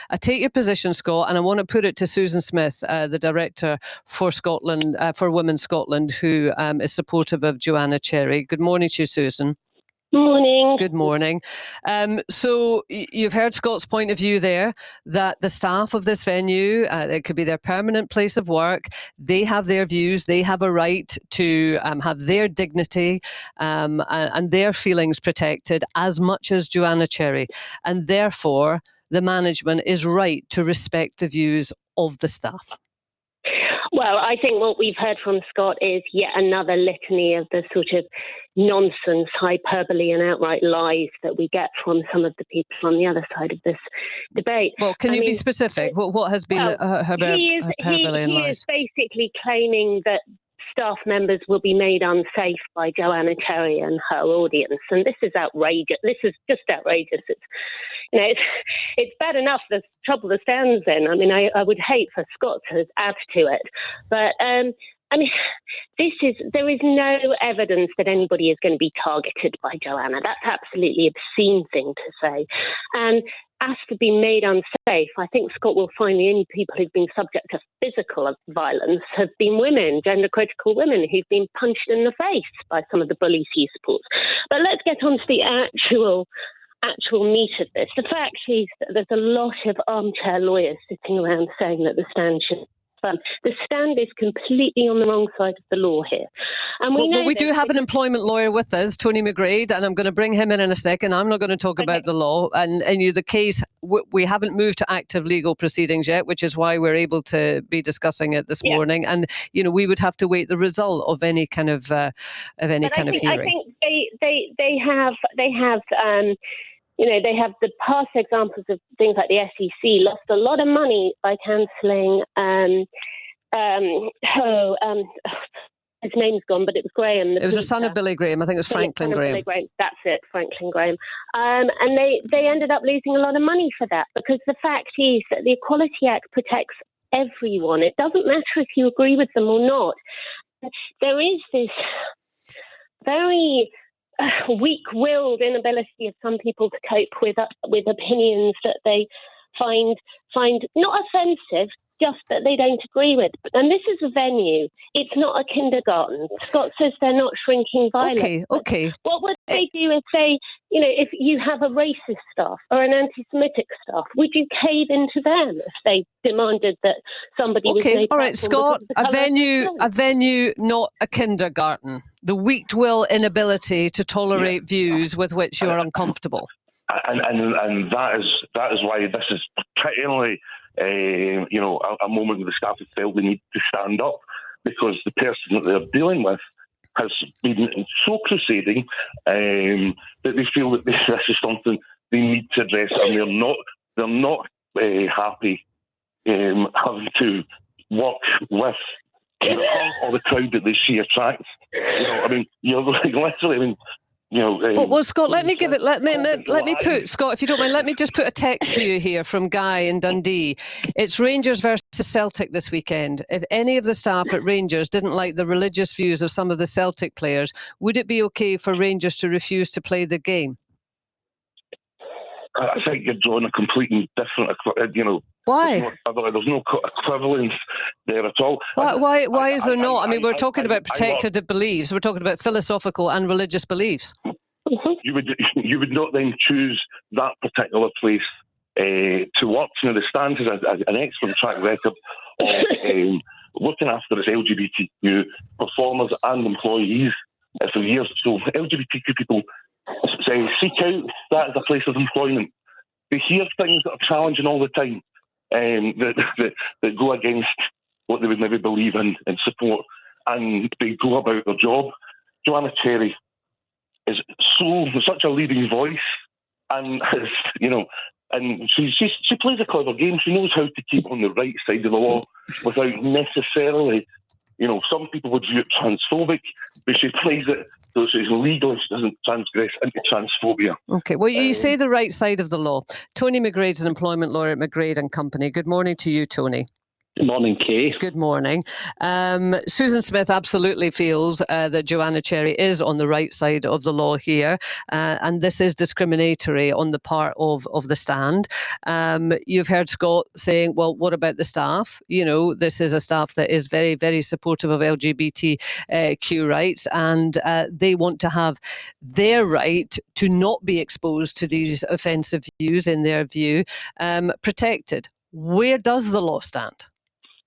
I take your position, Scott, and I want to put it to Susan Smith, the Director for Scotland, for Women Scotland, who is supportive of Joanna Cherry. Good morning to you, Susan. Morning. Good morning. So you've heard Scott's point of view there, that the staff of this venue, it could be their permanent place of work, they have their views, they have a right to have their dignity and their feelings protected as much as Joanna Cherry. And therefore, the management is right to respect the views of the staff. Well, I think what we've heard from Scott is yet another litany of the sort of nonsense, hyperbole and outright lies that we get from some of the people on the other side of this debate. Well, can you be specific? What has been hyperbole and lies? He is basically claiming that staff members will be made unsafe by Joanna Cherry and her audience. And this is outrageous. This is just outrageous. It's bad enough the trouble that stands in. I mean, I would hate for Scott to add to it. But, there is no evidence that anybody is going to be targeted by Joanna. That's absolutely obscene thing to say. And as to be made unsafe, I think Scott will find the only people who've been subject to physical violence have been women, gender-critical women, who've been punched in the face by some of the bullies he supports. But let's get on to the actual meat of this. The fact is that there's a lot of armchair lawyers sitting around saying that the stand should be fun. The stand is completely on the wrong side of the law here. And we do have an employment lawyer with us, Tony McGrade, and I'm going to bring him in a second. I'm not going to talk about the law. And the case, we haven't moved to active legal proceedings yet, which is why we're able to be discussing it this morning. And, we would have to wait the result of any kind of hearing. I think they have they have the past examples of things like the SEC lost a lot of money by cancelling. His name's gone, but it was Graham. It was the son of Billy Graham. I think it was Franklin Graham. That's it, Franklin Graham. And they ended up losing a lot of money for that, because the fact is that the Equality Act protects everyone. It doesn't matter if you agree with them or not. There is this very weak-willed inability of some people to cope with opinions that they find not offensive, just that they don't agree with. And this is a venue. It's not a kindergarten. Scott says they're not shrinking violence. Okay. What would they do if if you have a racist staff or an anti-Semitic staff, would you cave into them if they demanded that somebody was made? All right, Scott, a venue, not a kindergarten. The weak-will inability to tolerate views with which you are uncomfortable. And that is why this is particularly a moment where the staff have felt they need to stand up, because the person that they're dealing with has been so crusading that they feel that this is something they need to address, and they're not happy having to work with all the crowd that they see attracts. You're literally. Well, Scott, let me put, Scott, if you don't mind, let me just put a text to you here from Guy in Dundee. It's Rangers versus Celtic this weekend. If any of the staff at Rangers didn't like the religious views of some of the Celtic players, would it be okay for Rangers to refuse to play the game? I think you're drawing a completely different, Why? There's no equivalence there at all. Why is there not? I mean, we're talking about protected beliefs. We're talking about philosophical and religious beliefs. You would not then choose that particular place to work. The Stand has an excellent track record of looking after its LGBTQ performers and employees for years. So LGBTQ people seek out that as a place of employment. They hear things that are challenging all the time, that go against what they would maybe believe in and support, and they go about their job. Joanna Cherry is such a leading voice, and and she plays a clever game. She knows how to keep on the right side of the law without necessarily. Some people would view it transphobic, but she plays it so she's legal, she doesn't transgress into transphobia. Okay, well, you say the right side of the law. Tony McGrade's an employment lawyer at McGrade and Company. Good morning to you, Tony. Good morning, Kay. Good morning. Susan Smith absolutely feels that Joanna Cherry is on the right side of the law here, and this is discriminatory on the part of the stand. You've heard Scott saying, well, what about the staff? You know, this is a staff that is very, very supportive of LGBTQ rights, and they want to have their right to not be exposed to these offensive views, in their view, protected. Where does the law stand?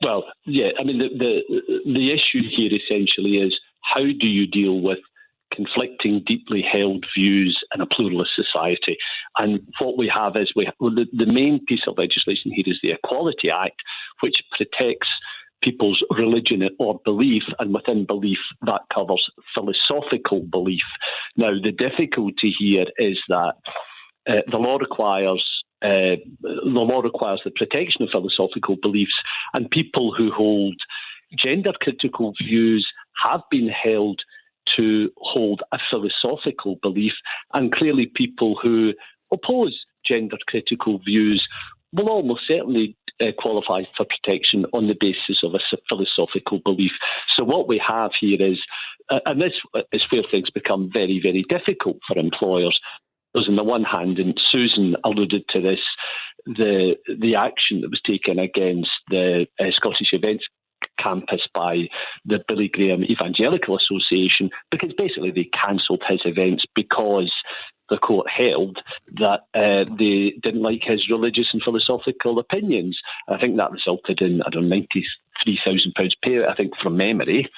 Well, yeah, I mean, the issue here essentially is how do you deal with conflicting, deeply held views in a pluralist society? And what we have is the main piece of legislation here is the Equality Act, which protects people's religion or belief, and within belief that covers philosophical belief. Now, the difficulty here is that the law requires the protection of philosophical beliefs, and people who hold gender critical views have been held to hold a philosophical belief, and clearly people who oppose gender critical views will almost certainly qualify for protection on the basis of a philosophical belief. So what we have here is, and this is where things become very, very difficult for employers. On the one hand, and Susan alluded to this, the action that was taken against the Scottish Events campus by the Billy Graham Evangelical Association, because basically they cancelled his events because the court held that they didn't like his religious and philosophical opinions. I think that resulted in, £93,000 payout, I think, from memory.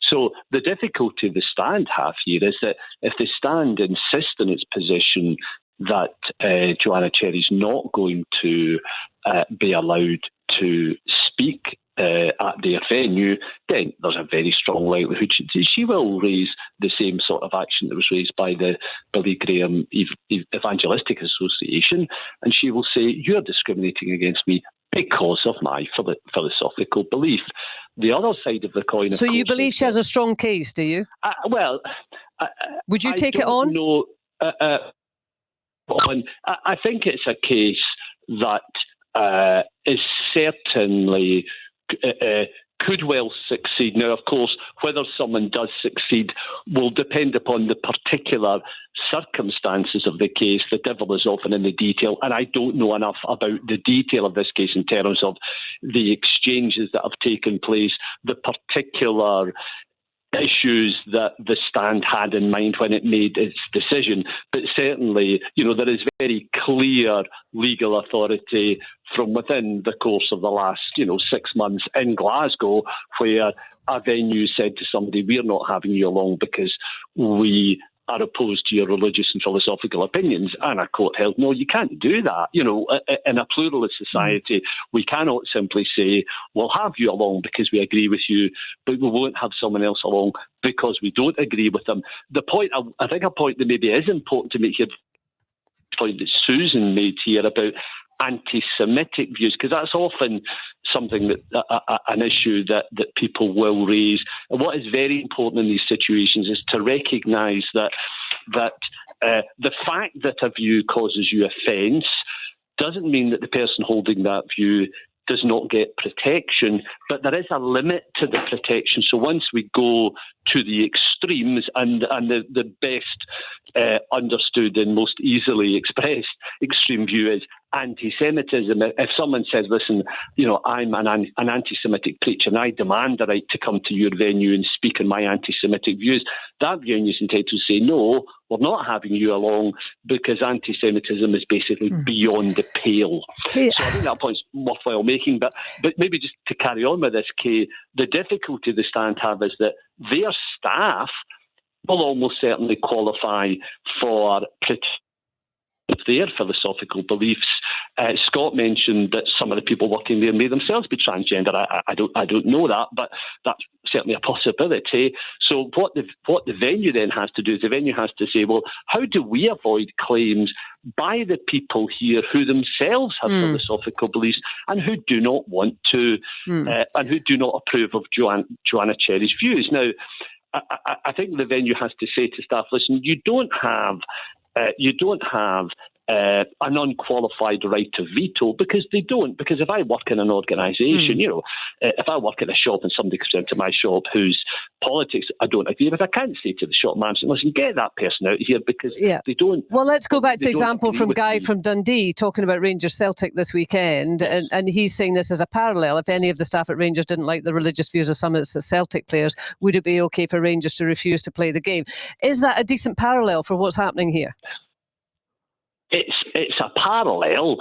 So the difficulty the stand have here is that if the stand insists on its position that Joanna Cherry's not going to be allowed to speak at their venue, then there's a very strong likelihood she will raise the same sort of action that was raised by the Billy Graham Evangelistic Association, and she will say, you're discriminating against me because of my philosophical belief. The other side of the coin, so you believe she has a strong case, do you? Would you take it on? No, I think it's a case that is certainly could well succeed. Now, of course, whether someone does succeed will depend upon the particular circumstances of the case. The devil is often in the detail, and I don't know enough about the detail of this case in terms of the exchanges that have taken place, the particular issues that the stand had in mind when it made its decision. But certainly, there is very clear legal authority from within the course of the last, 6 months in Glasgow, where a venue said to somebody, we're not having you along because we are opposed to your religious and philosophical opinions. And a court held, no, you can't do that. In a pluralist society, we cannot simply say, we'll have you along because we agree with you, but we won't have someone else along because we don't agree with them. The point, I think a point that maybe is important to make here, the point that Susan made here about anti-Semitic views, because that's often something that an issue that people will raise. And what is very important in these situations is to recognise that the fact that a view causes you offence doesn't mean that the person holding that view does not get protection, but there is a limit to the protection. So once we go to the extremes, and the best understood and most easily expressed extreme view is anti-Semitism. If someone says, listen, I'm an anti-Semitic preacher and I demand the right to come to your venue and speak on my anti-Semitic views, that venue is entitled to say, no, we're not having you along because anti-Semitism is basically beyond the pale. So I think that point's worthwhile making. But maybe just to carry on with this, Kay, the difficulty the stand have is that their staff will almost certainly qualify for their philosophical beliefs. Scott mentioned that some of the people working there may themselves be transgender. I don't know that, but that's certainly a possibility. So what the venue then has to do is the venue has to say, well, how do we avoid claims by the people here who themselves have philosophical beliefs and who do not want to and who do not approve of Joanna Cherry's views? Now, I think the venue has to say to staff, listen, you don't have an unqualified right of veto, because they don't. Because if I work in an organisation, if I work in a shop and somebody comes into my shop whose politics I don't agree with, I can't say to the shop manager, listen, get that person out of here, because they don't. Well, let's go back to the they don't example agree from with Guy me. from Dundee talking about Rangers Celtic this weekend, and he's saying this as a parallel. If any of the staff at Rangers didn't like the religious views of some of the Celtic players, would it be okay for Rangers to refuse to play the game? Is that a decent parallel for what's happening here? It's a parallel.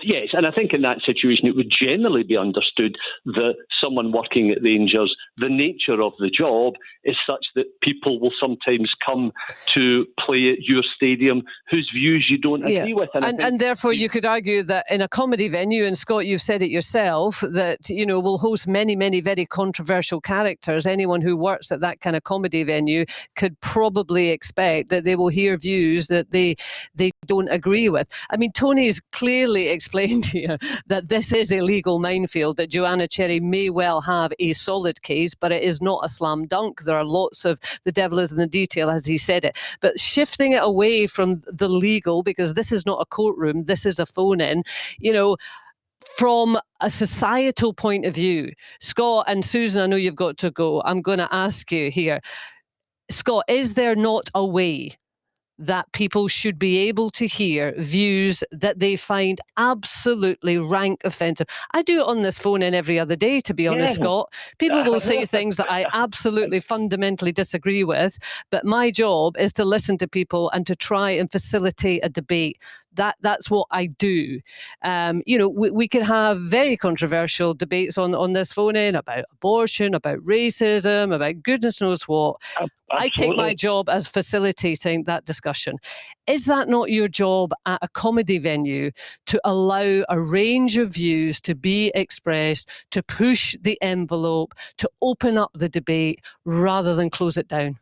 Yes, and I think in that situation it would generally be understood that someone working at Rangers, the nature of the job is such that people will sometimes come to play at your stadium whose views you don't agree with. And therefore you could argue that in a comedy venue, and Scott, you've said it yourself, that will host many, many very controversial characters. Anyone who works at that kind of comedy venue could probably expect that they will hear views that they don't agree with. I mean, Tony's clearly explained here that this is a legal minefield, that Joanna Cherry may well have a solid case, but it is not a slam dunk. There are lots of the devil is in the detail, as he said it. But shifting it away from the legal, because this is not a courtroom, this is a phone-in, from a societal point of view. Scott and Susan, I know you've got to go. I'm going to ask you here. Scott, is there not a way that people should be able to hear views that they find absolutely rank offensive? I do it on this phone in every other day, to be honest, Scott. People will say things that I absolutely fundamentally disagree with, but my job is to listen to people and to try and facilitate a debate. That's what I do. We can have very controversial debates on this phone in about abortion, about racism, about goodness knows what. I take my job as facilitating that discussion. Is that not your job at a comedy venue, to allow a range of views to be expressed, to push the envelope, to open up the debate rather than close it down?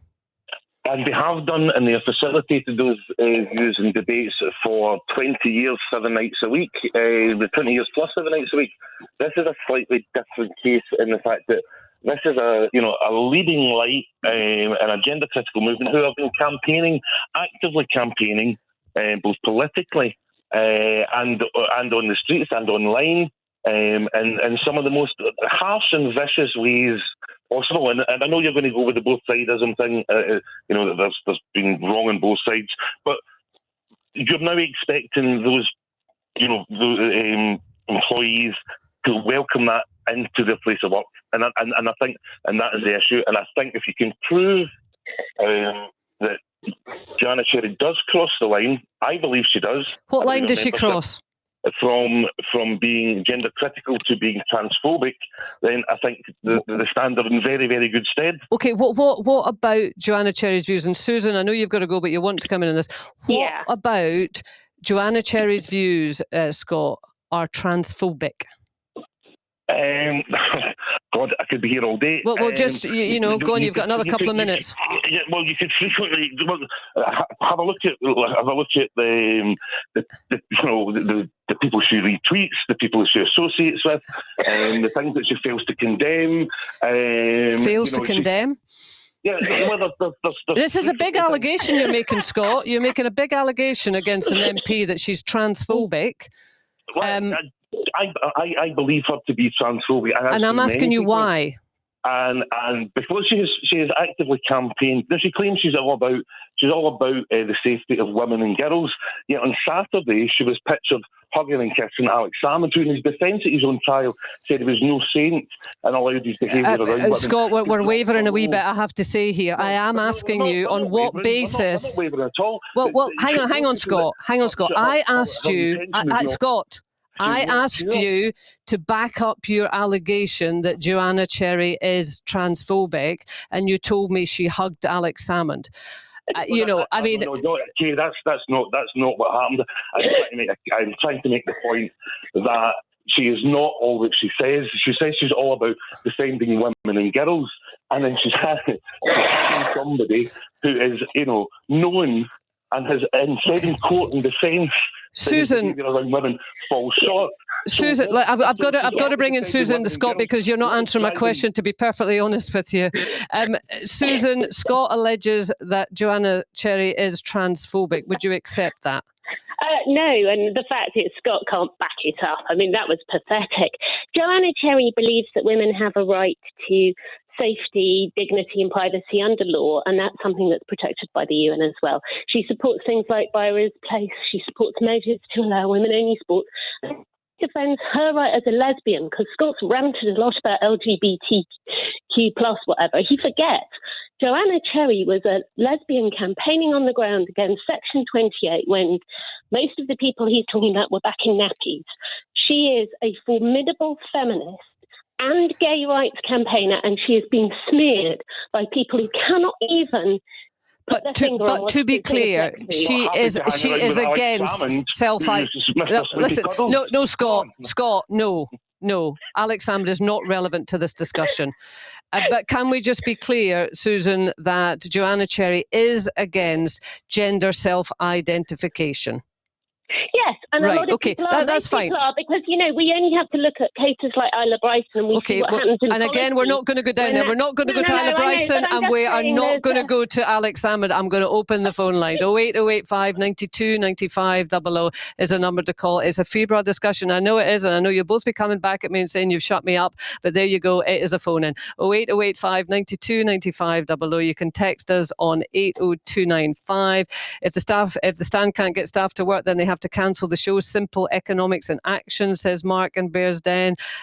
And they have done, and they have facilitated those views and debates for 20 years, 7 nights a week, 20 years plus 7 nights a week. This is a slightly different case in the fact that this is a leading light in a gender critical movement who have been actively campaigning, both politically and on the streets and online, and some of the most harsh and vicious ways possible. And I know you're going to go with the both sidism thing. There's been wrong on both sides, but you're now expecting those employees to welcome that into their place of work, and I think, and that is the issue. And I think if you can prove that Joanna Cherry does cross the line, I believe she does. What line does she cross? From being gender critical to being transphobic, then I think the standard in very, very good stead. Okay, what about Joanna Cherry's views? And Susan, I know you've got to go, but you want to come in on this. What about Joanna Cherry's views, Scott, are transphobic? God, I could be here all day. Well, just go on. You've got another couple of minutes. Well, you could frequently have a look at the people she retweets, the people she associates with, the things that she fails to condemn. Condemn? Yeah, well, this is a big allegation you're making, Scott. You're making a big allegation against an MP that she's transphobic. Well, I believe her to be transphobic, and I'm asking you why. And because she has actively campaigned. Now she claims she's all about the safety of women and girls. Yet on Saturday she was pictured hugging and kissing Alex Salmond, who in his defence at his own trial said he was no saint and allowed his behaviour around women. Scott, we're wavering a wee bit, I have to say here. I am asking you on what basis. I'm not wavering at all. Well, hang on, Scott. I asked you, Scott. I asked you to back up your allegation that Joanna Cherry is transphobic, and you told me she hugged Alex Salmond. No, Kay, that's not what happened. I'm trying to make the point that she is not all that she says. She says she's all about defending women and girls, and then she's somebody who is, known and has said in court in defence Susan, around women falls short. Susan, I've got to bring in Susan Scott because you're not answering my question, to be perfectly honest with you. Susan, Scott alleges that Joanna Cherry is transphobic. Would you accept that? No, and the fact is Scott can't back it up. I mean, that was pathetic. Joanna Cherry believes that women have a right to safety, dignity and privacy under law, and that's something that's protected by the UN as well. She supports things like Byra's Place. She supports measures to allow women-only sports. Defends her right as a lesbian, because Scott's ranted a lot about LGBTQ plus whatever. He forgets Joanna Cherry was a lesbian campaigning on the ground against Section 28 when most of the people he's talking about were back in nappies. She is a formidable feminist and gay rights campaigner, and she has been smeared by people who cannot even But to be clear, she is against listen, no, Scott, no. Alex Salmond is not relevant to this discussion. But can we just be clear, Susan, that Joanna Cherry is against gender self-identification? Yes, and right, a lot of okay, people are. that's fine. People are, because, we only have to look at cases like Isla Bryson and we see what happens in and again, we're not going to go down there. We're not going to go to Isla Bryson, and we are not going to go to Alex Salmond. I'm going to open the phone lines. 08085 92 95 00 is a number to call. It's a free broad discussion. I know it is, and I know you'll both be coming back at me and saying you've shut me up, but there you go. It is a phone in. 08085 92 95 00. You can text us on 80295. If the stand can't get staff to work, then they have to cancel the show. Simple economics in action, says Mark in Bearsden.